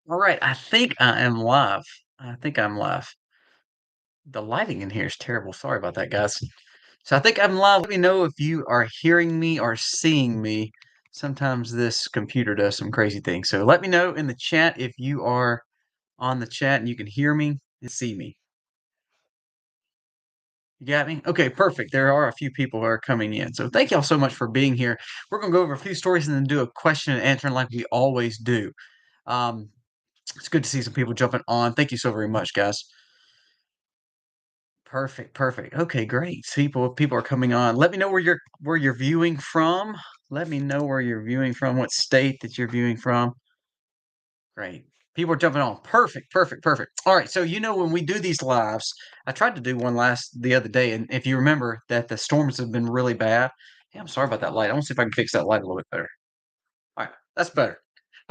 All right, I think I am live. I think I'm live. The lighting in here is terrible. Sorry about that, guys. So I think I'm live. Let me know if you are hearing me or seeing me. Sometimes this computer does some crazy things. So let me know in the chat if you are on the chat and you can hear me and see me. You got me? Okay, perfect. There are a few people who are coming in. So thank y'all so much for being here. We're going to go over a few stories and then do a question and answer like we always do. Um, it's good to see some people jumping on. Thank you so very much, guys. Perfect, perfect. Okay, great. People are coming on. Let me know where you're viewing from. Let me know where you're viewing from, what state that you're viewing from. Great. People are jumping on. Perfect, perfect, perfect. All right. So when we do these lives, I tried to do one last the other day, and if you remember that the storms have been really bad. Hey, I'm sorry about that light. I want to see if I can fix that light a little bit better. Alright, that's better.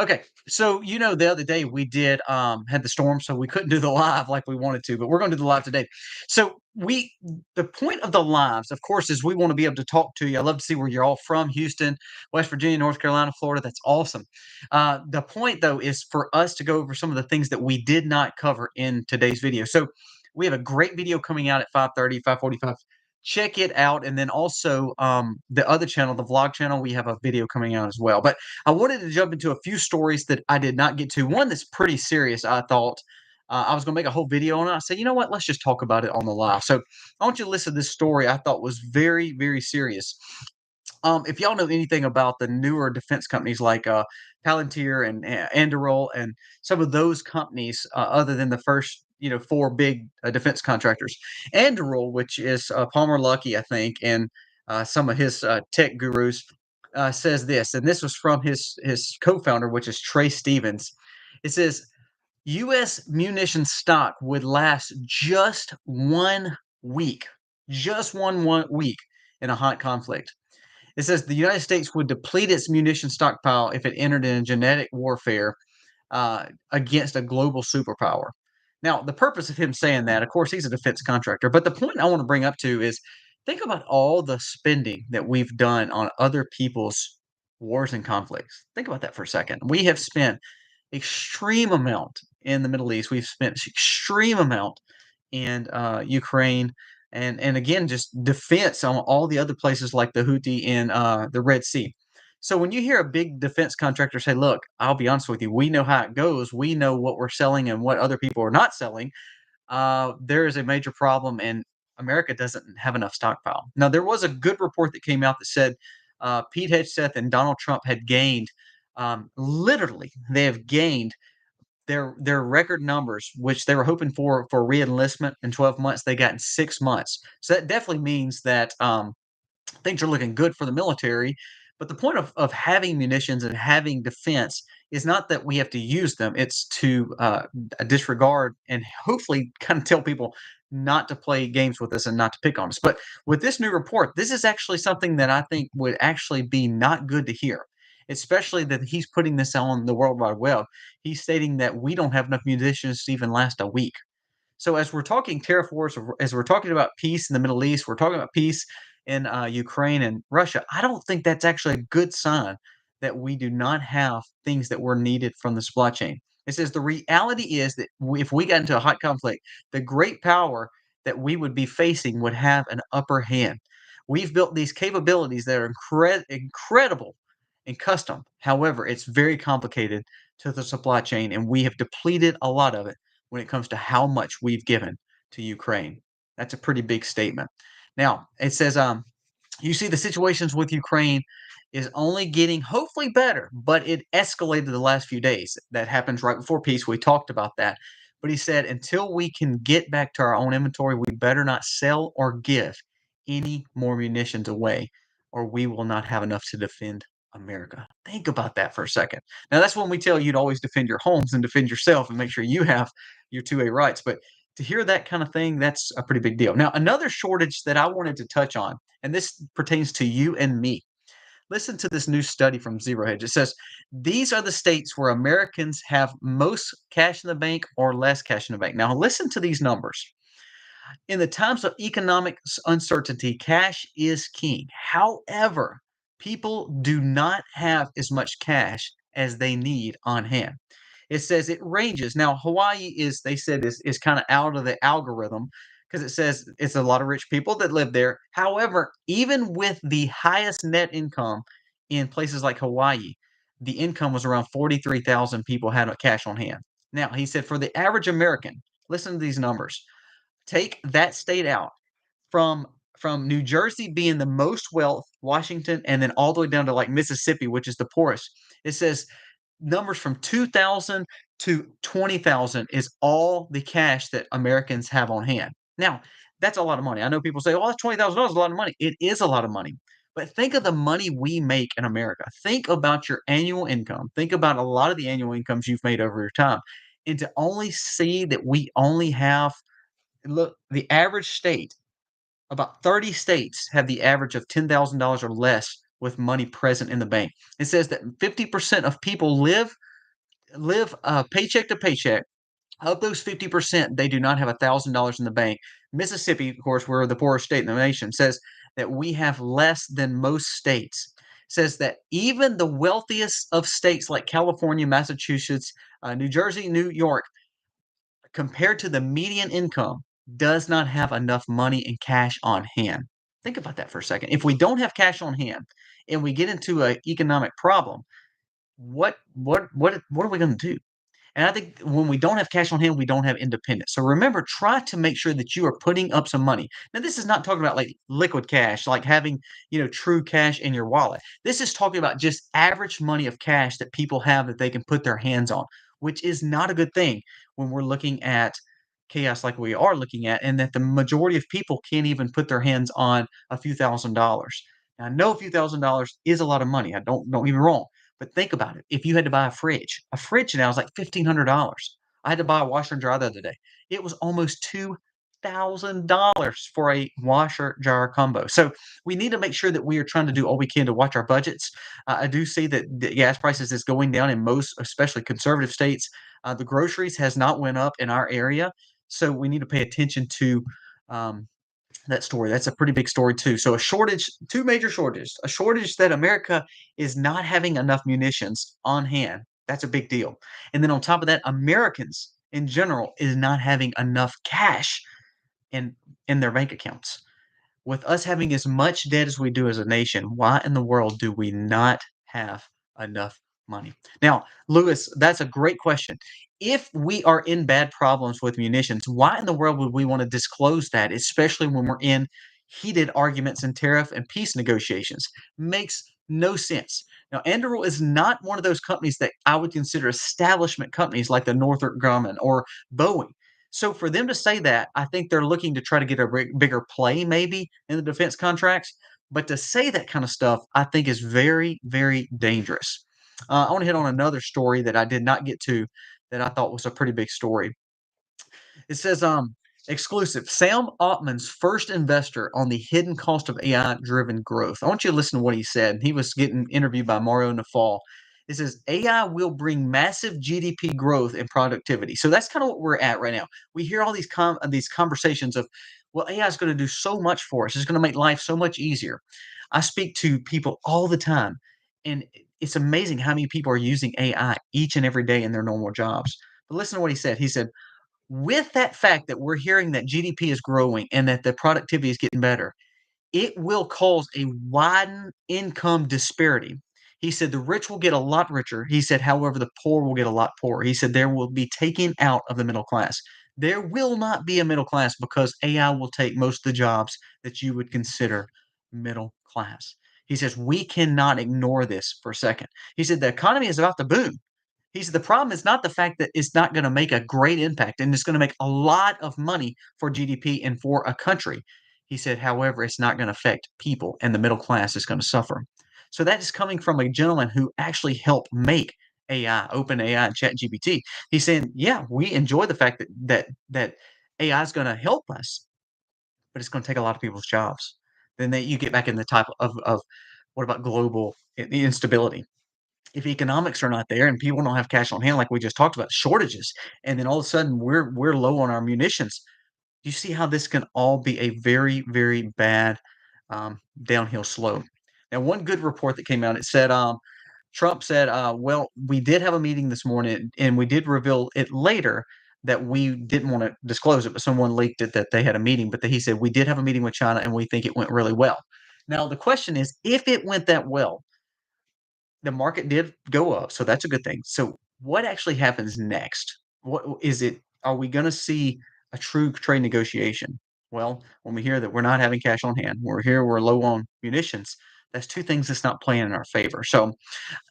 Okay, so the other day we did, had the storm, so we couldn't do the live like we wanted to, but we're gonna do the live today. So the point of the lives, of course, is we wanna be able to talk to you. I love to see where you're all from, Houston, West Virginia, North Carolina, Florida. That's awesome. The point, though, is for us to go over some of the things that we did not cover in today's video. So we have a great video coming out at 5:30, 5:45. Check it out, and then also, the other channel, the vlog channel, we have a video coming out as well. But I wanted to jump into a few stories that I did not get to. One that's pretty serious, I thought. I was gonna make a whole video on it. I said, "You know what? Let's just talk about it on the live." So I want you to listen to this story I thought was very, very serious. If y'all know anything about the newer defense companies like Palantir and Anduril and some of those companies, other than the first, four big defense contractors, Anduril, which is Palmer Luckey, I think, and some of his tech gurus, says this, and this was from his co-founder, which is Trey Stevens. It says U.S. munition stock would last just 1 week, just one week in a hot conflict. It says the United States would deplete its munition stockpile if it entered in genetic warfare against a global superpower. Now, the purpose of him saying that, of course, he's a defense contractor, but the point I want to bring up to is think about all the spending that we've done on other people's wars and conflicts. Think about that for a second. We have spent extreme amount in the Middle East. We've spent extreme amount in Ukraine, and again, just defense on all the other places like the Houthi in the Red Sea. So when you hear a big defense contractor say, "Look, I'll be honest with you, we know how it goes. We know what we're selling and what other people are not selling," there is a major problem, and America doesn't have enough stockpile. Now, there was a good report that came out that said Pete Hegseth and Donald Trump had gained, literally, they have gained their record numbers, which they were hoping for reenlistment in 12 months. They got in 6 months. So that definitely means that things are looking good for the military. But the point of having munitions and having defense is not that we have to use them, it's to disregard and hopefully kind of tell people not to play games with us and not to pick on us. But with this new report, this is actually something that I think would actually be not good to hear, especially that he's putting this on the World Wide Web. He's stating that we don't have enough munitions to even last a week. So as we're talking tariff wars, as we're talking about peace in the Middle East, we're talking about peace in Ukraine and Russia. I don't think that's actually a good sign that we do not have things that were needed from the supply chain. It says the reality is that if we got into a hot conflict, the great power that we would be facing would have an upper hand. We've built these capabilities that are incredible and custom. However, it's very complicated to the supply chain, and we have depleted a lot of it when it comes to how much we've given to Ukraine. That's a pretty big statement. Now, it says, you see, the situations with Ukraine is only getting hopefully better, but it escalated the last few days. That happens right before peace. We talked about that. But he said, until we can get back to our own inventory, we better not sell or give any more munitions away, or we will not have enough to defend America. Think about that for a second. Now, that's when we tell you to always defend your homes and defend yourself and make sure you have your 2A rights. But to hear that kind of thing, that's a pretty big deal. Now, another shortage that I wanted to touch on, and this pertains to you and me. Listen to this new study from Zero Hedge. It says these are the states where Americans have most cash in the bank or less cash in the bank. Now, listen to these numbers. In the times of economic uncertainty, cash is king. However, people do not have as much cash as they need on hand. It says it ranges. Now, Hawaii is, they said, is kind of out of the algorithm because it says it's a lot of rich people that live there. However, even with the highest net income in places like Hawaii, the income was around 43,000 people had cash on hand. Now, he said for the average American, listen to these numbers. Take that state out from New Jersey being the most wealth, Washington, and then all the way down to like Mississippi, which is the poorest. It says numbers from 2,000 to 20,000 is all the cash that Americans have on hand. Now, that's a lot of money. I know people say, "Oh, that's $20,000 a lot of money." It is a lot of money. But think of the money we make in America. Think about your annual income. Think about a lot of the annual incomes you've made over your time. And to only see that we only have, look, the average state, about 30 states have the average of $10,000 or less with money present in the bank. It says that 50% of people live paycheck to paycheck. Of those 50%, they do not have $1,000 in the bank. Mississippi, of course, we're the poorest state in the nation, says that we have less than most states. Says that even the wealthiest of states like California, Massachusetts, New Jersey, New York, compared to the median income, does not have enough money in cash on hand. Think about that for a second. If we don't have cash on hand and we get into an economic problem, what are we going to do? And I think when we don't have cash on hand, we don't have independence. So remember, try to make sure that you are putting up some money. Now, this is not talking about like liquid cash, like having, true cash in your wallet. This is talking about just average money of cash that people have that they can put their hands on, which is not a good thing when we're looking at chaos like we are looking at, and that the majority of people can't even put their hands on a few $1,000s. Now, I know a few $1,000s is a lot of money. I don't get me wrong. But think about it. If you had to buy a fridge now is like $1,500. I had to buy a washer and dryer the other day. It was almost $2,000 for a washer dryer combo. So we need to make sure that we are trying to do all we can to watch our budgets. I do see that the gas prices is going down in most, especially conservative states. The groceries has not went up in our area, so we need to pay attention to um, that story. That's a pretty big story too. So a shortage, two major shortages. A shortage that America is not having enough munitions on hand. That's a big deal. And then on top of that, Americans in general is not having enough cash in in their bank accounts. With us having as much debt as we do as a nation, why in the world do we not have enough money? Now, Lewis, that's a great question. If we are in bad problems with munitions, why in the world would we want to disclose that, especially when we're in heated arguments and tariff and peace negotiations? Makes no sense. Now, Anduril is not one of those companies that I would consider establishment companies like the Northrop Grumman or Boeing. So for them to say that, I think they're looking to try to get a bigger play maybe in the defense contracts. But to say that kind of stuff, I think is very, very dangerous. I want to hit on another story that I did not get to that I thought was a pretty big story. It says, exclusive. Sam Altman's first investor on the hidden cost of AI driven growth. I want you to listen to what he said. He was getting interviewed by Mario Nafal. It says AI will bring massive GDP growth and productivity. So that's kind of what we're at right now. We hear all these conversations of, well, AI is going to do so much for us. It's going to make life so much easier. I speak to people all the time, and it's amazing how many people are using AI each and every day in their normal jobs. But listen to what he said. He said, with that fact that we're hearing that GDP is growing and that the productivity is getting better, it will cause a widened income disparity. He said the rich will get a lot richer. He said, however, the poor will get a lot poorer. He said there will be taken out of the middle class. There will not be a middle class because AI will take most of the jobs that you would consider middle class. He says we cannot ignore this for a second. He said the economy is about to boom. He said the problem is not the fact that it's not going to make a great impact and it's going to make a lot of money for GDP and for a country. He said, however, it's not going to affect people and the middle class is going to suffer. So that is coming from a gentleman who actually helped make AI, OpenAI, and ChatGPT. He's saying, yeah, we enjoy the fact that AI is going to help us, but it's going to take a lot of people's jobs. Then you get back in the type of what about global instability? If economics are not there and people don't have cash on hand, like we just talked about, shortages, and then all of a sudden we're low on our munitions. You see how this can all be a very, very bad downhill slope. Now, one good report that came out, it said Trump said, "Well, we did have a meeting this morning, and we did reveal it later that we didn't want to disclose it, but someone leaked it that they had a meeting. But that he said we did have a meeting with China, and we think it went really well." Now the question is, if it went that well, the market did go up, so that's a good thing. So what actually happens next? What is it? Are we going to see a true trade negotiation? Well, when we hear that we're not having cash on hand, we're low on munitions. That's two things that's not playing in our favor. So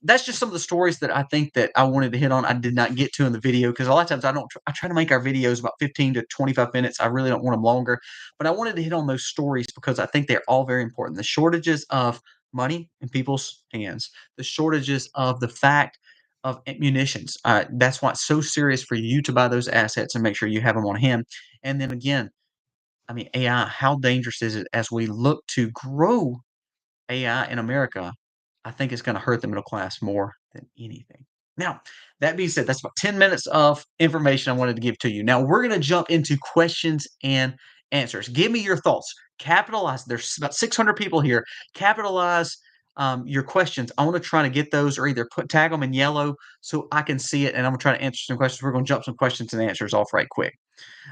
that's just some of the stories that I think that I wanted to hit on. I did not get to in the video because a lot of times I try to make our videos about 15 to 25 minutes. I really don't want them longer, but I wanted to hit on those stories because I think they're all very important. The shortages of money in people's hands, the shortages of the fact of munitions. That's why it's so serious for you to buy those assets and make sure you have them on hand. And then again, I mean, AI, how dangerous is it as we look to grow AI in America? I think it's gonna hurt the middle class more than anything. Now, that being said, that's about 10 minutes of information I wanted to give to you. Now we're gonna jump into questions and answers. Give me your thoughts. Capitalize. There's about 600 people here. Capitalize your questions. I want to try to get those or either tag them in yellow so I can see it, and I'm gonna try to answer some questions. We're gonna jump some questions and answers off right quick.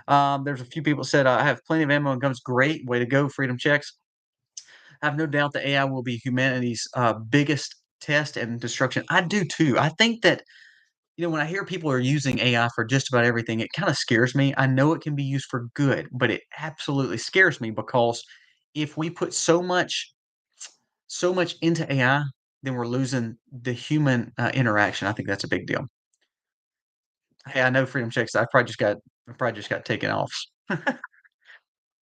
There's a few people said I have plenty of ammo and guns. Great, way to go, Freedom Checks. I have no doubt that AI will be humanity's biggest test and destruction. I do too. I think that, when I hear people are using AI for just about everything, it kind of scares me. I know it can be used for good, but it absolutely scares me because if we put so much into AI, then we're losing the human interaction. I think that's a big deal. Hey, I know Freedom Checks. I probably just got taken off.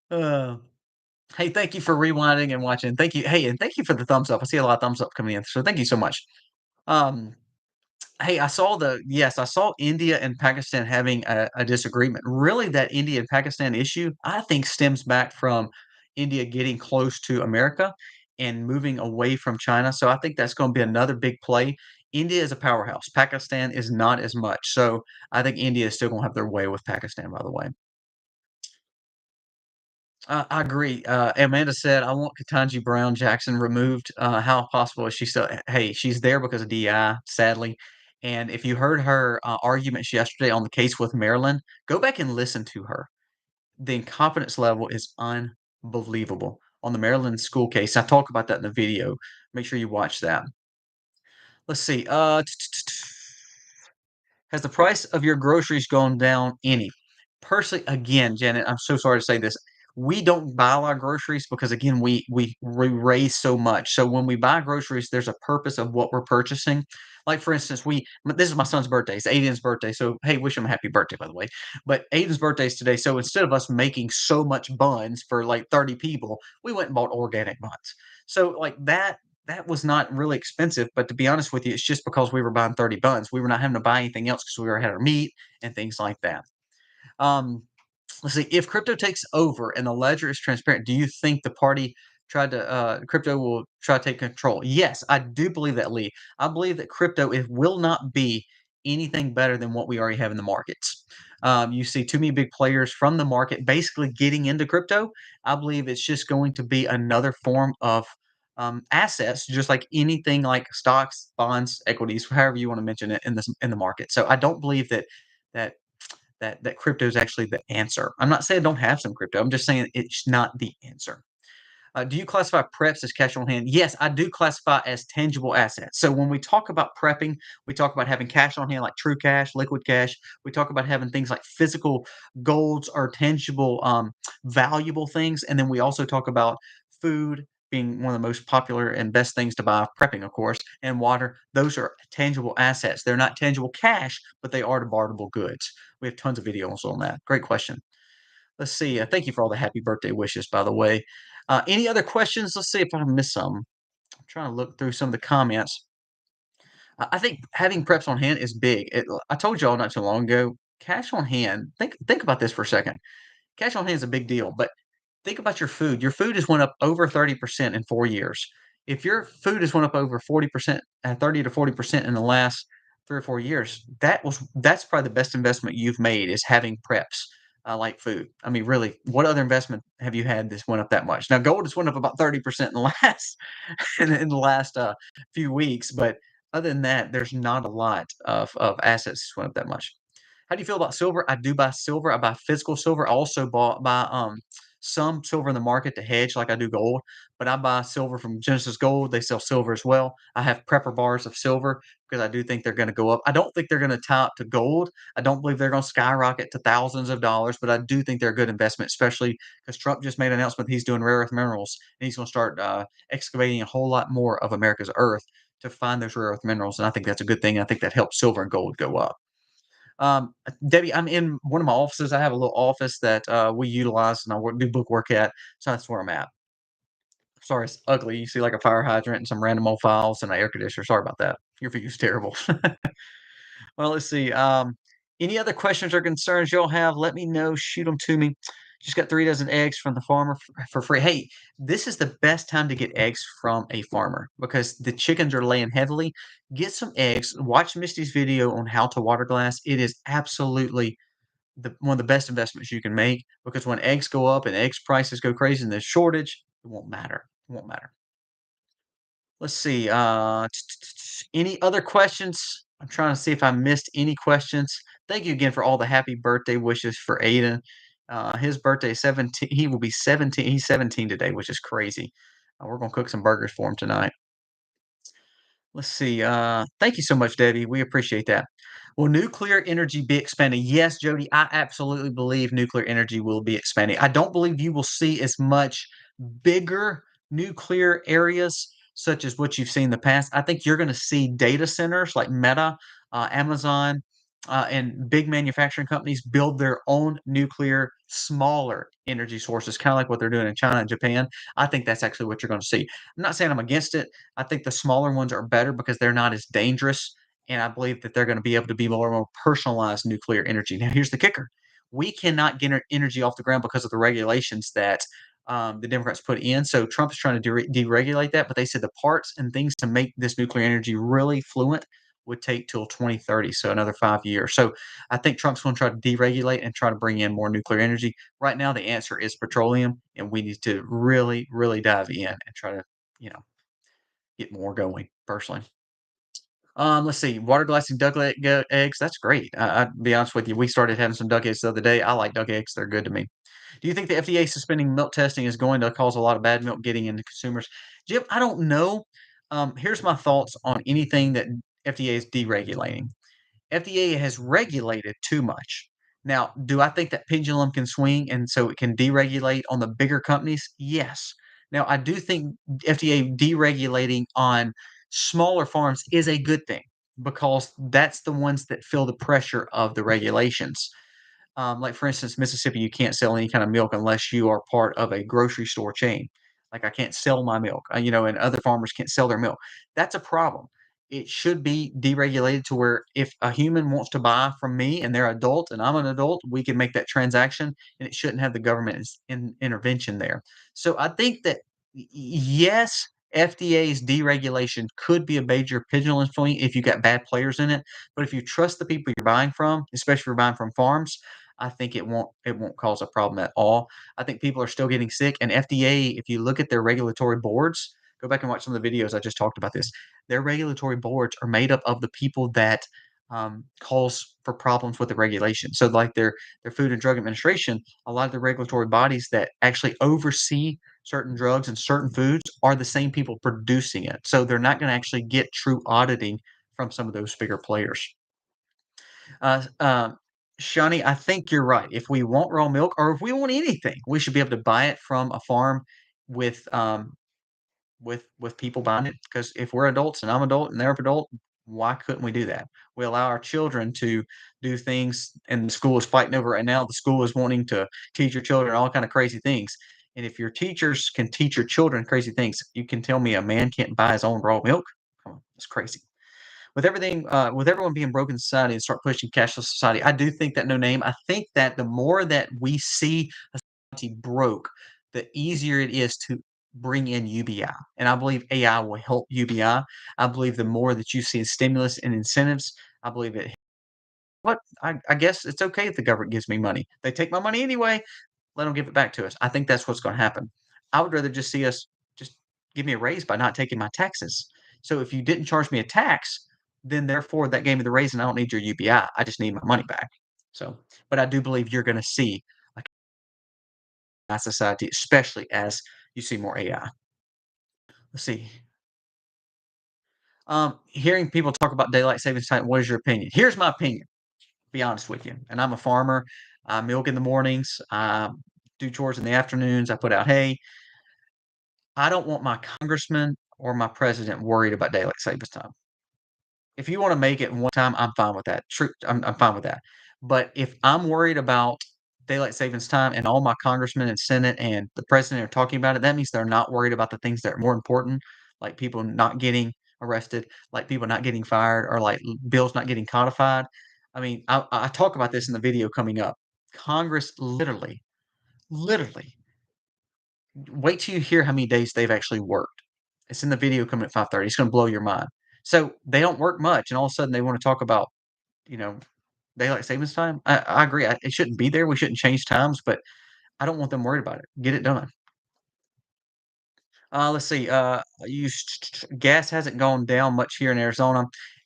Uh, hey, thank you for rewinding and watching. Thank you. Hey, and thank you for the thumbs up. I see a lot of thumbs up coming in. So thank you so much. Um, hey, I saw India and Pakistan having a disagreement. Really, that India and Pakistan issue, I think, stems back from India getting close to America and moving away from China. So I think that's going to be another big play. India is a powerhouse. Pakistan is not as much. So I think India is still going to have their way with Pakistan, by the way. I agree. Amanda said, "I want Ketanji Brown Jackson removed. How possible is she still?" Hey, she's there because of DI, sadly. And if you heard her arguments yesterday on the case with Maryland, go back and listen to her. The incompetence level is unbelievable on the Maryland school case. I talk about that in the video. Make sure you watch that. Let's see. Has the price of your groceries gone down any? Personally, again, Janet, I'm so sorry to say this. We don't buy a lot of groceries because again, we raise so much. So when we buy groceries, there's a purpose of what we're purchasing. Like for instance, this is my son's birthday. It's Aiden's birthday. So hey, wish him a happy birthday, by the way. But Aiden's birthday is today. So instead of us making so much buns for like 30 people, we went and bought organic buns. So like that was not really expensive, but to be honest with you, it's just because we were buying 30 buns. We were not having to buy anything else because we already had our meat and things like that. Um, let's see. If crypto takes over and the ledger is transparent, do you think the party tried to crypto will try to take control? Yes, I do believe that, Lee. I believe that crypto it will not be anything better than what we already have in the markets. You see too many big players from the market basically getting into crypto. I believe it's just going to be another form of assets, just like anything like stocks, bonds, equities, however you want to mention it in the market. So I don't believe that that crypto is actually the answer. I'm not saying don't have some crypto. I'm just saying it's not the answer. Do you classify preps as cash on hand? Yes, I do classify as tangible assets. So when we talk about prepping, we talk about having cash on hand, like true cash, liquid cash. We talk about having things like physical golds or tangible, valuable things, and then we also talk about food being one of the most popular and best things to buy. Prepping, of course, and water. Those are tangible assets. They're not tangible cash, but they are debartable goods. We have tons of videos on that. Great question. Let's see. Thank you for all the happy birthday wishes, by the way. Any other questions? Let's see if I missed some. I'm trying to look through some of the comments. I think having preps on hand is big. I told y'all not too long ago, cash on hand. Think about this for a second. Cash on hand is a big deal, but think about your food. Your food has went up over 30% in 4 years. If your food has went up over 40%, 30 to 40% in the last 3 or 4 years, that's probably the best investment you've made is having preps like food. I mean, really, what other investment have you had that's went up that much? Now, gold has went up about 30% in the last in the last few weeks, but Other than that, there's not a lot of assets that went up that much. How do you feel about silver? I do buy silver. I buy physical silver. I also bought buy some silver in the market to hedge like I do gold, but I buy silver from Genesis Gold. They sell silver as well. I have prepper bars of silver because I do think they're going to go up. I don't think they're going to tie up to gold. I don't believe they're going to skyrocket to thousands of dollars, but I do think they're a good investment, especially because Trump just made an announcement he's doing rare earth minerals and he's going to start excavating a whole lot more of America's earth to find those rare earth minerals. And I think that's a good thing. I think that helps silver and gold go up. Debbie, I'm in one of my offices. I have a little office that we utilize and do book work at. So that's where I'm at. Sorry, it's ugly. You see like a fire hydrant and some random old files and an air conditioner. Sorry about that. Your view's terrible. Well, let's see. Any other questions or concerns y'all have? Let me know. Shoot them to me. Just got 3 dozen eggs from the farmer for free. Hey, this is the best time to get eggs from a farmer because the chickens are laying heavily. Get some eggs. Watch Misty's video on how to water glass. It is absolutely one of the best investments you can make because when eggs go up and eggs prices go crazy and there's shortage, it won't matter. It won't matter. Let's see, any other questions? I'm trying to see if I missed any questions. Thank you again for all the happy birthday wishes for Aiden. His birthday is 17. He will be 17. He's 17 today, which is crazy. We're gonna cook some burgers for him tonight. Let's see. Thank you so much, Debbie. We appreciate that. Will nuclear energy be expanding? Yes, Jody, I absolutely believe nuclear energy will be expanding. I don't believe you will see as much bigger nuclear areas such as what you've seen in the past. I think you're going to see data centers like Meta, Amazon, and big manufacturing companies build their own nuclear, smaller energy sources, kind of like what they're doing in China and Japan. I think that's actually what you're going to see. I'm not saying I'm against it. I think the smaller ones are better because they're not as dangerous, and I believe that they're gonna be able to be more and more personalized nuclear energy. Now, here's the kicker: we cannot get our energy off the ground because of the regulations that the Democrats put in. So Trump is trying to deregulate that, but they said the parts and things to make this nuclear energy really fluent would take till 2030, so another 5 years. So I think Trump's going to try to deregulate and try to bring in more nuclear energy. Right now, the answer is petroleum, and we need to really, really dive in and try to, you know, get more going personally. Let's see, water glassing eggs. That's great. I'll be honest with you. We started having some duck eggs the other day. I like duck eggs. They're good to me. Do you think the FDA suspending milk testing is going to cause a lot of bad milk getting into consumers? Jim, I don't know. Here's my thoughts on anything that FDA is deregulating. FDA has regulated too much. Now, do I think that pendulum can swing and so it can deregulate on the bigger companies? Yes. Now, I do think FDA deregulating on smaller farms is a good thing because that's the ones that feel the pressure of the regulations. Like for instance, Mississippi, you can't sell any kind of milk unless you are part of a grocery store chain. Like I can't sell my milk, and other farmers can't sell their milk. That's a problem. It should be deregulated to where if a human wants to buy from me and they're adult and I'm an adult, we can make that transaction and it shouldn't have the government intervention there. So I think that yes, FDA's deregulation could be a major pendulum swing if you got bad players in it. But if you trust the people you're buying from, especially if you're buying from farms, I think it won't cause a problem at all. I think people are still getting sick, and FDA, if you look at their regulatory boards, go back and watch some of the videos I just talked about this. Their regulatory boards are made up of the people that cause for problems with the regulation. So, like their Food and Drug Administration, a lot of the regulatory bodies that actually oversee certain drugs and certain foods are the same people producing it. So they're not going to actually get true auditing from some of those bigger players. Uh, uh, Shawnee, I think you're right. If we want raw milk or if we want anything, we should be able to buy it from a farm with with people buying it. Because if we're adults and I'm adult and they're adult, why couldn't we do that? We allow our children to do things, and the school is fighting over it right now. The school is wanting to teach your children all kind of crazy things. And if your teachers can teach your children crazy things, you can tell me a man can't buy his own raw milk? Come on, that's crazy. With everyone being broke in society and start pushing cashless society, I do think that no name. I think that the more that we see a society broke, the easier it is to bring in UBI. And I believe AI will help UBI. I believe the more that you see stimulus and incentives, I believe it. What I guess it's okay if the government gives me money. They take my money anyway. Let them give it back to us. I think that's what's going to happen. I would rather just see us just give me a raise by not taking my taxes. So if you didn't charge me a tax, then therefore that gave me the raise and I don't need your UBI. I just need my money back. So, but I do believe you're going to see a society, especially as you see more AI. Let's see. Hearing people talk about daylight savings time, what is your opinion? Here's my opinion. Be honest with you. And I'm a farmer. I milk in the mornings. I do chores in the afternoons. I put out hay. I don't want my congressman or my president worried about daylight savings time. If you wanna make it in one time, I'm fine with that. True, I'm fine with that. But if I'm worried about daylight savings time and all my congressmen and senate and the president are talking about it, that means they're not worried about the things that are more important, like people not getting arrested, like people not getting fired, or like bills not getting codified. I mean, I talk about this in the video coming up. Congress literally, wait till you hear how many days they've actually worked. It's in the video coming at 5:30. It's gonna blow your mind. So, they don't work much, and all of a sudden, they wanna talk about, you know, daylight savings time. I agree. It shouldn't be there. We shouldn't change times, but I don't want them worried about it. Get it done. Let's see. Gas hasn't gone down much here in Arizona.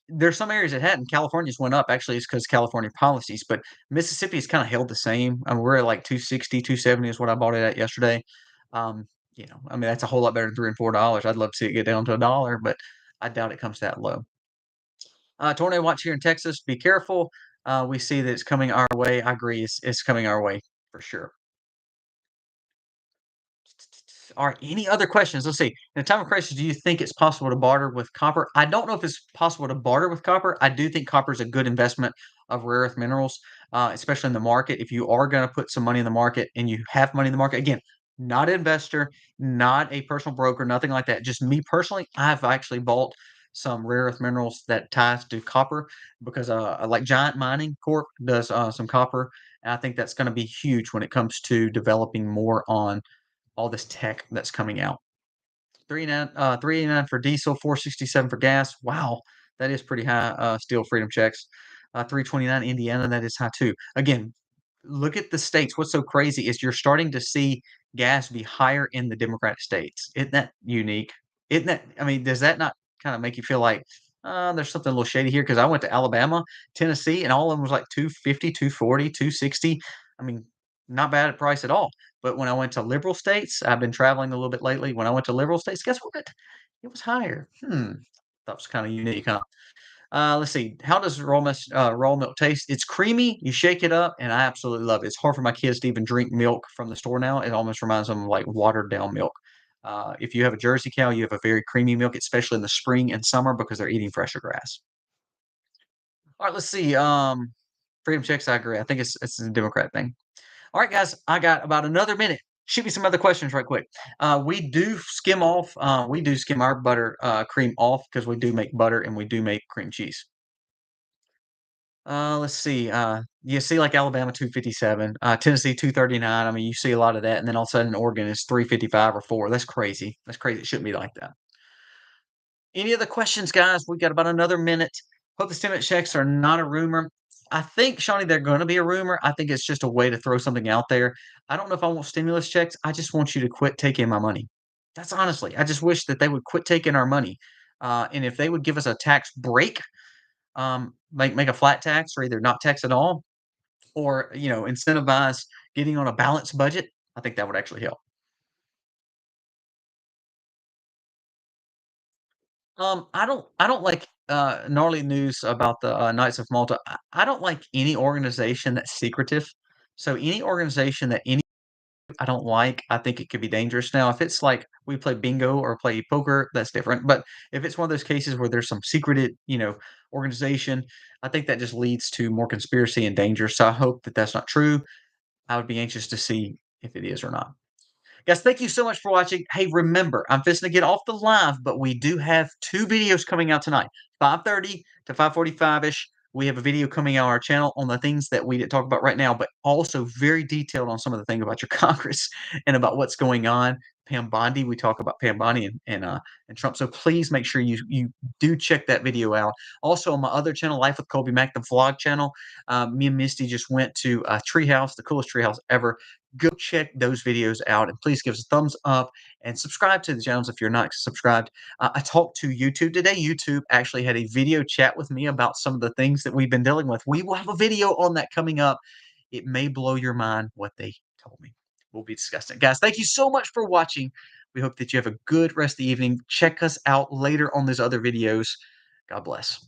There's some areas it hadn't. California's went up. Actually, it's because California policies, but Mississippi has kind of held the same. I mean, we're at like 260, 270 is what I bought it at yesterday. Um, I mean, that's a whole lot better than $3 and $4. I'd love to see it get down to $1, but I doubt it comes that low. Tornado watch here in Texas. Be careful. We see that it's coming our way. I agree. It's coming our way for sure. All right. Any other questions? Let's see. In a time of crisis, do you think it's possible to barter with copper? I don't know if it's possible to barter with copper. I do think copper is a good investment of rare earth minerals, especially in the market. If you are going to put some money in the market and you have money in the market, again, not an investor, not a personal broker, nothing like that. Just me personally, I've actually bought some rare earth minerals that ties to copper because, like Giant Mining Corp does some copper, and I think that's going to be huge when it comes to developing more on all this tech that's coming out. 389 for diesel, 467 for gas. Wow, that is pretty high. Steel freedom checks. 329 Indiana, that is high too. Again, look at the states. What's so crazy is you're starting to see gas be higher in the Democratic states. Isn't that unique? Isn't that? I mean, does that not kind of make you feel like there's something a little shady here? Because I went to Alabama, Tennessee, and all of them was like 250, 240, 260. I mean, not bad at price at all. But when I went to liberal states, I've been traveling a little bit lately. When I went to liberal states, guess what? It was higher. That was kind of unique, huh? Let's see. How does raw milk taste? It's creamy. You shake it up, and I absolutely love it. It's hard for my kids to even drink milk from the store now. It almost reminds them of like watered down milk. If you have a Jersey cow, you have a very creamy milk, especially in the spring and summer because they're eating fresher grass. All right, let's see. Freedom checks. I agree. I think it's a Democrat thing. All right, guys, I got about another minute. Shoot me some other questions right quick. We do skim our butter cream off because we do make butter and we do make cream cheese. Let's see. You see like Alabama 257, Tennessee 239. I mean, you see a lot of that, and then all of a sudden Oregon is 355 or 4. That's crazy. That's crazy. It shouldn't be like that. Any other questions, guys? We got about another minute. Hope the stimulus checks are not a rumor. I think, Shawnee, they're going to be a rumor. I think it's just a way to throw something out there. I don't know if I want stimulus checks. I just want you to quit taking my money. That's honestly, I just wish that they would quit taking our money. And if they would give us a tax break, make a flat tax or either not tax at all, or incentivize getting on a balanced budget, I think that would actually help. I don't like, gnarly news about the, Knights of Malta. I don't like any organization that's secretive. So any organization that any I don't like, I think it could be dangerous. Now, if it's like we play bingo or play poker, that's different. But if it's one of those cases where there's some secreted, organization, I think that just leads to more conspiracy and danger. So I hope that that's not true. I would be anxious to see if it is or not. Guys, thank you so much for watching. Hey, remember, I'm fixing to get off the live, but we do have 2 videos coming out tonight, 5:30 to 5:45-ish. We have a video coming out on our channel on the things that we didn't talk about right now, but also very detailed on some of the things about your Congress and about what's going on. Pam Bondi. We talk about Pam Bondi and Trump. So please make sure you do check that video out. Also on my other channel, Life with Colby Mack, the vlog channel, me and Misty just went to a treehouse, the coolest treehouse ever. Go check those videos out and please give us a thumbs up and subscribe to the channels if you're not subscribed. I talked to YouTube today. YouTube actually had a video chat with me about some of the things that we've been dealing with. We will have a video on that coming up. It may blow your mind what they told me. We'll be discussing it. Guys, thank you so much for watching. We hope that you have a good rest of the evening. Check us out later on those other videos. God bless.